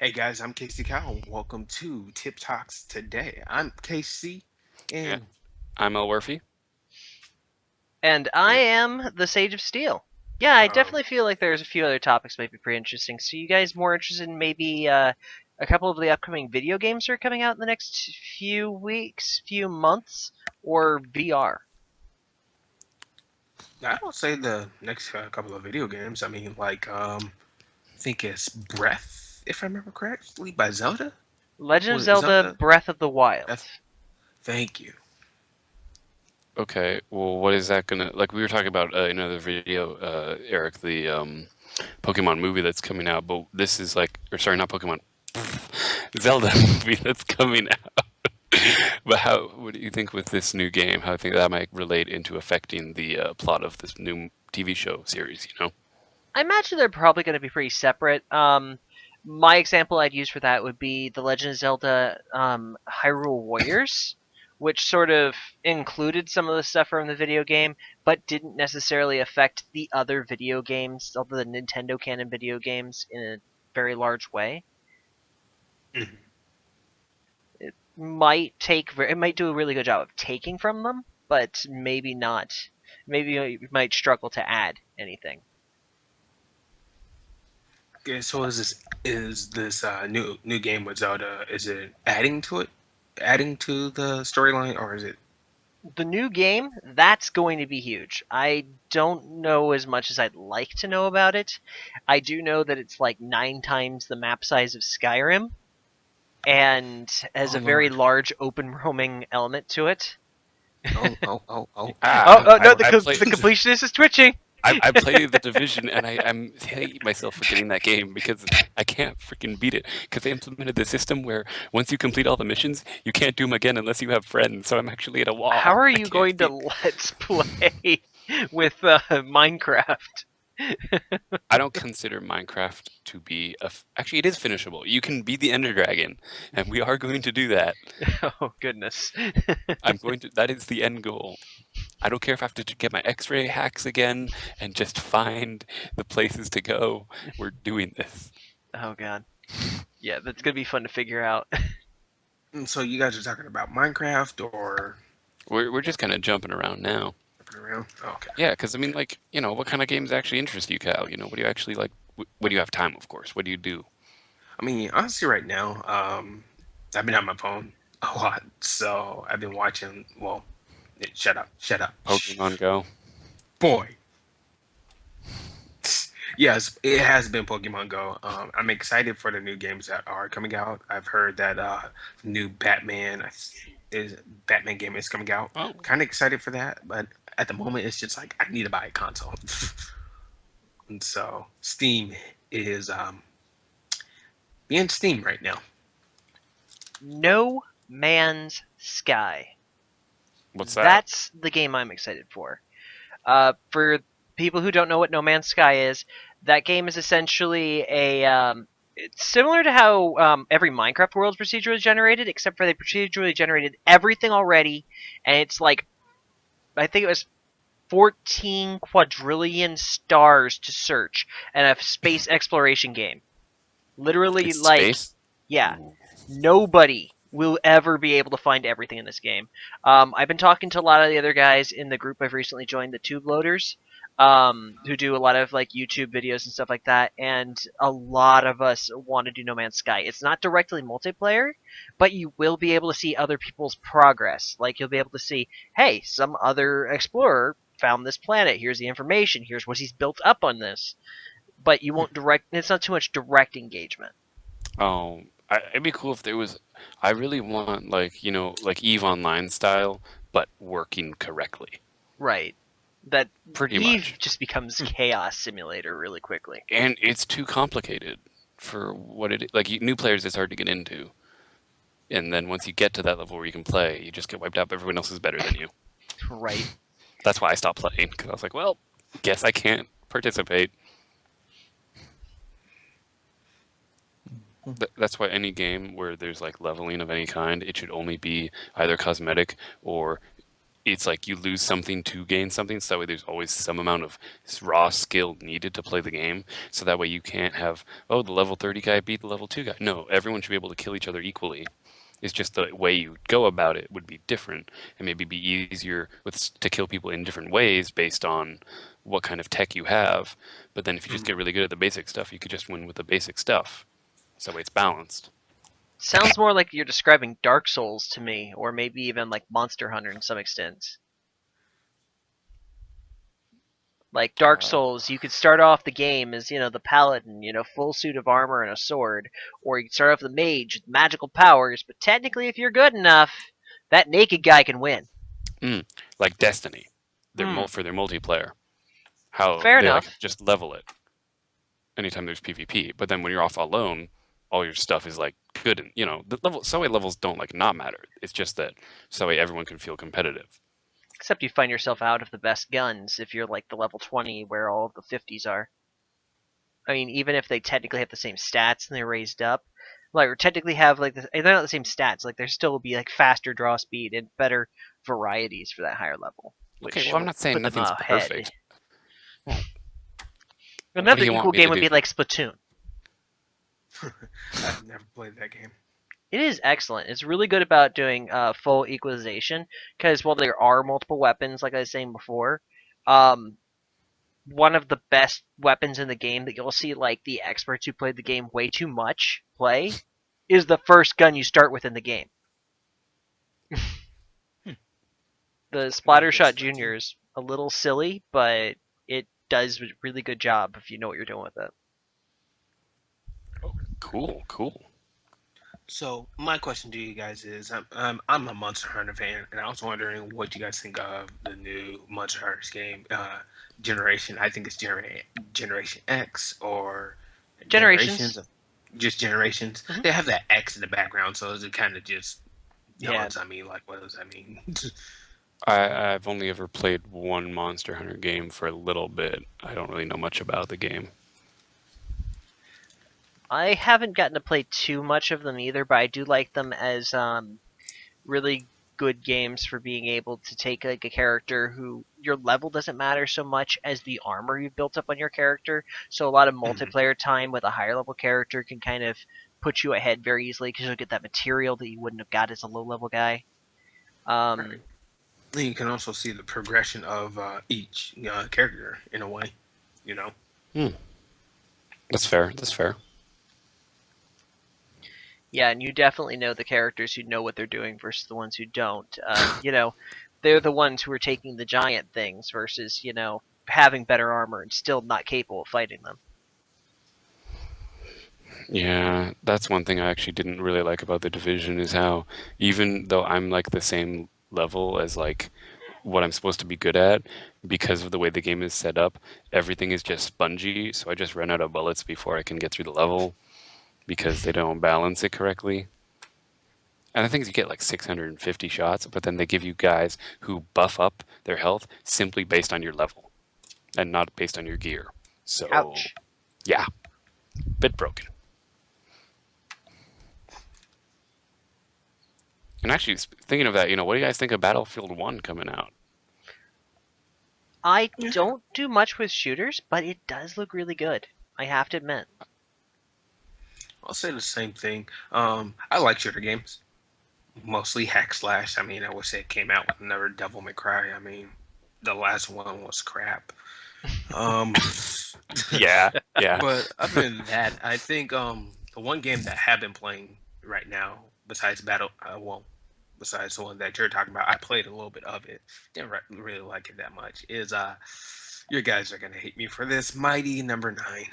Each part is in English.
Hey guys, I'm Casey Cow. Welcome to Tip Talks today. I'm Casey, Yeah, and I'm Elwirfy. And I Yeah. am the Sage of Steel. Yeah, I um, definitely feel like there's a few other topics might be pretty interesting. So you guys more interested in maybe a couple of the upcoming video games that are coming out in the next few weeks, few months, or VR? I don't say the next couple of video games. I think it's Breath, if I remember correctly, by Zelda. Legend of Was it Zelda Zelda? Breath of the Wild. That's, thank you. Okay. Well, what is that gonna like? We were talking about another video, Eric, the Pokemon movie that's coming out, but this is like, or sorry, not Pokemon, Zelda movie that's coming out. But how? What do you think with this new game? How do you think that might relate into affecting the plot of this new TV show series? I imagine they're probably going to be pretty separate. My example I'd use for that would be the Legend of Zelda Hyrule Warriors, which sort of included some of the stuff from the video game, but didn't necessarily affect the other video games, other than Nintendo canon video games, in a very large way. Mhm. It might do a really good job of taking from them, but maybe not. Maybe you might struggle to add anything. Okay, so is this new game with Zelda? Is it adding to it, adding to the storyline, or is it? The new game, that's going to be huge. I don't know as much as I'd like to know about it. I do know that it's like 9 times the map size of Skyrim and has Oh a very Lord! large open roaming element to it. Oh! Oh, Ah, oh no, I the played. completionist is twitching. I played the Division, and I'm hate myself for getting that game because I can't freaking beat it. Because they implemented the system where once you complete all the missions, you can't do them again unless you have friends. So I'm actually at a How wall. are I you can't going to beat. let's play with Minecraft? I don't consider Minecraft to be actually, it is finishable. You can beat the Ender Dragon, and we are going to do that. Oh goodness. I'm going to. That is the end goal. I don't care if I have to get my X-ray hacks again and just find the places to go. We're doing this. Oh god. Yeah, that's gonna be fun to figure out. And so you guys are talking about Minecraft or We're just kind of jumping around now. jumping around? Okay. Yeah, because I mean, like, what kind of games actually interest you, Kyle? What do you actually like? What do you have time, of course? What do you do? I mean, honestly, right now, I've been on my phone a lot, so I've been watching. Well, shut up, shh, Pokemon Go. boy. Yes, it has been Pokemon Go. I'm excited for the new games that are coming out. I've heard that new is Batman game is coming out. Oh, Kind of excited for that, but at the moment, it's just like I need to buy a console, and so Steam is being Steam right now. No Man's Sky. what's that? That's the game I'm excited for. For people who don't know what No Man's Sky is, that game is essentially it's similar to how every Minecraft world is procedurally generated, except for they procedurally generated everything already, and it's like I think it was 14 quadrillion stars to search, and a space exploration game. Literally, It's like, space. yeah, Ooh. nobody will ever be able to find everything in this game. I've been talking to a lot of the other guys in the group I've recently joined, the Tube Loaders, who do a lot of like YouTube videos and stuff like that. And a lot of us want to do No Man's Sky. It's not directly multiplayer, but you will be able to see other people's progress. Like you'll be able to see, hey, some other explorer found this planet. Here's the information. Here's what he's built up on this. But you won't direct. It's not too much direct engagement. Oh, it'd be cool if there was. I really want like like Eve Online style, but working correctly. Right. That Pretty Eve much. just becomes chaos simulator really quickly. And it's too complicated for what it like. New players, it's hard to get into. And then once you get to that level where you can play, you just get wiped out. Everyone else is better than you. Right. That's why I stopped playing because I was like, well, guess I can't participate. That's why any game where there's like leveling of any kind, it should only be either cosmetic or it's like you lose something to gain something. So that way there's always some amount of raw skill needed to play the game. So that way you can't have, oh, the level 30 guy beat the level 2 guy. No, everyone should be able to kill each other equally. It's just the way you go about it would be different and maybe be easier to kill people in different ways based on what kind of tech you have. But then if you just get really good at the basic stuff, you could just win with the basic stuff. So that way it's balanced. Sounds more like you're describing Dark Souls to me, or maybe even like Monster Hunter in some extent. Like Dark Souls, you could start off the game as, the paladin, full suit of armor and a sword, or you could start off the mage with magical powers, but technically if you're good enough, that naked guy can win. Like Destiny, Hmm. for their multiplayer. How Fair they enough. just level it anytime there's PvP. But then when you're off alone, all your stuff is like good, and the Subway levels don't like not matter. It's just that Subway everyone can feel competitive. Except you find yourself out of the best guns if you're like the level 20 where all of the 50s are. I mean, even if they technically have the same stats and they're raised up, like, or technically have like they're not the same stats. Like, there still will be like faster draw speed and better varieties for that higher level, Okay, which well I'm will not saying put them nothing's ahead. perfect. Well, what do Another you want equal me to game would do? be like Splatoon. I've never played that game. It is excellent. It's really good about doing full equalization because while there are multiple weapons, like I was saying before, um, one of the best weapons in the game that you'll see like the experts who played the game way too much play is the first gun you start with in the game. The Maybe Splatter that's Shot what too. Junior is a little silly, but it does a really good job if you know what you're doing with it. Cool. So my question to you guys is, I'm a Monster Hunter fan, and I was wondering what you guys think of the new Monster Hunter game, Generation. I think it's Generation X or Generations. Generations, just Generations. Hmm. They have that X in the background, so it kind of just Yeah. dawns on me like, what does that mean? I've only ever played one Monster Hunter game for a little bit. I don't really know much about the game. I haven't gotten to play too much of them either, but I do like them as really good games for being able to take like a character who your level doesn't matter so much as the armor you've built up on your character. So a lot of Mhm. multiplayer time with a higher level character can kind of put you ahead very easily because you'll get that material that you wouldn't have got as a low level guy. Right. And you can also see the progression of each character in a way, you know. Hmm. That's fair. That's fair. Yeah, and you definitely know the characters who know what they're doing versus the ones who don't. They're the ones who are taking the giant things versus, having better armor and still not capable of fighting them. Yeah, that's one thing I actually didn't really like about the Division is how even though I'm like the same level as like what I'm supposed to be good at, because of the way the game is set up, everything is just spongy, so I just run out of bullets before I can get through the level because they don't balance it correctly. And the thing is you get like 650 shots, but then they give you guys who buff up their health simply based on your level and not based on your gear. So, Ouch. yeah, bit broken. And actually, thinking of that, what do you guys think of Battlefield 1 coming out? I Yeah. don't do much with shooters, but it does look really good. I have to admit. I'll say the same thing. I like shooter games, mostly hack slash. I mean, I wish it came out with another Devil May Cry. I mean, the last one was crap. Um, Yeah, yeah. but other than that, I think the one game that I have been playing right now, besides besides the one that you're talking about, I played a little bit of it. Didn't really like it that much. Is you guys are gonna hate me for this. Mighty Number Nine.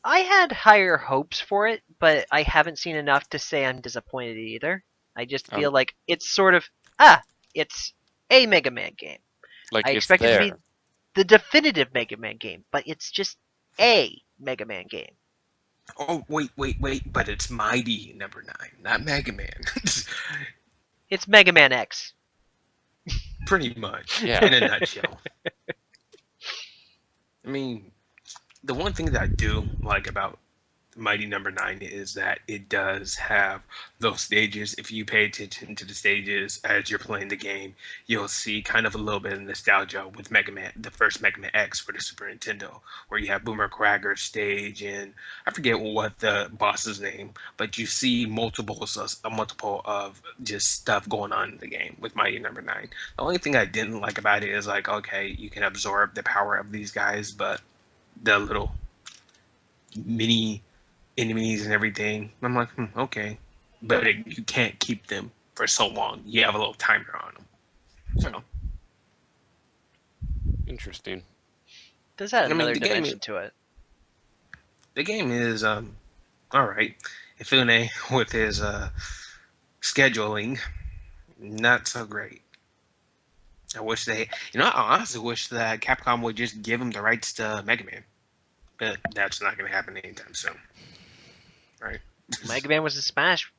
I had higher hopes for it, but I haven't seen enough to say I'm disappointed either. I just feel Um, like it's sort of, it's a Mega Man game. I like it's expect it to be there. the definitive Mega Man game, but it's just a Mega Man game. Oh wait! But it's Mighty Number Nine, not Mega Man. It's Mega Man X. Pretty much, Yeah. in a nutshell. I mean, the one thing that I do like about Mighty Number Nine is that it does have those stages. If you pay attention to the stages as you're playing the game, you'll see kind of a little bit of nostalgia with Mega Man, the first Mega Man X for the Super Nintendo, where you have Boomer Cragger's stage, and I forget what the boss's name, but you see multiple of just stuff going on in the game with Mighty Number Nine. The only thing I didn't like about it is like, okay, you can absorb the power of these guys, but the little mini enemies and everything. I'm like, okay, but you can't keep them for so long. You have a little timer on them. So Interesting. Does add I mean, another dimension to it. the game is all right. Ifune with his scheduling, not so great. I wish they, I honestly wish that Capcom would just give him the rights to Mega Man, but that's not going to happen anytime soon, right? Mega Man was a Smash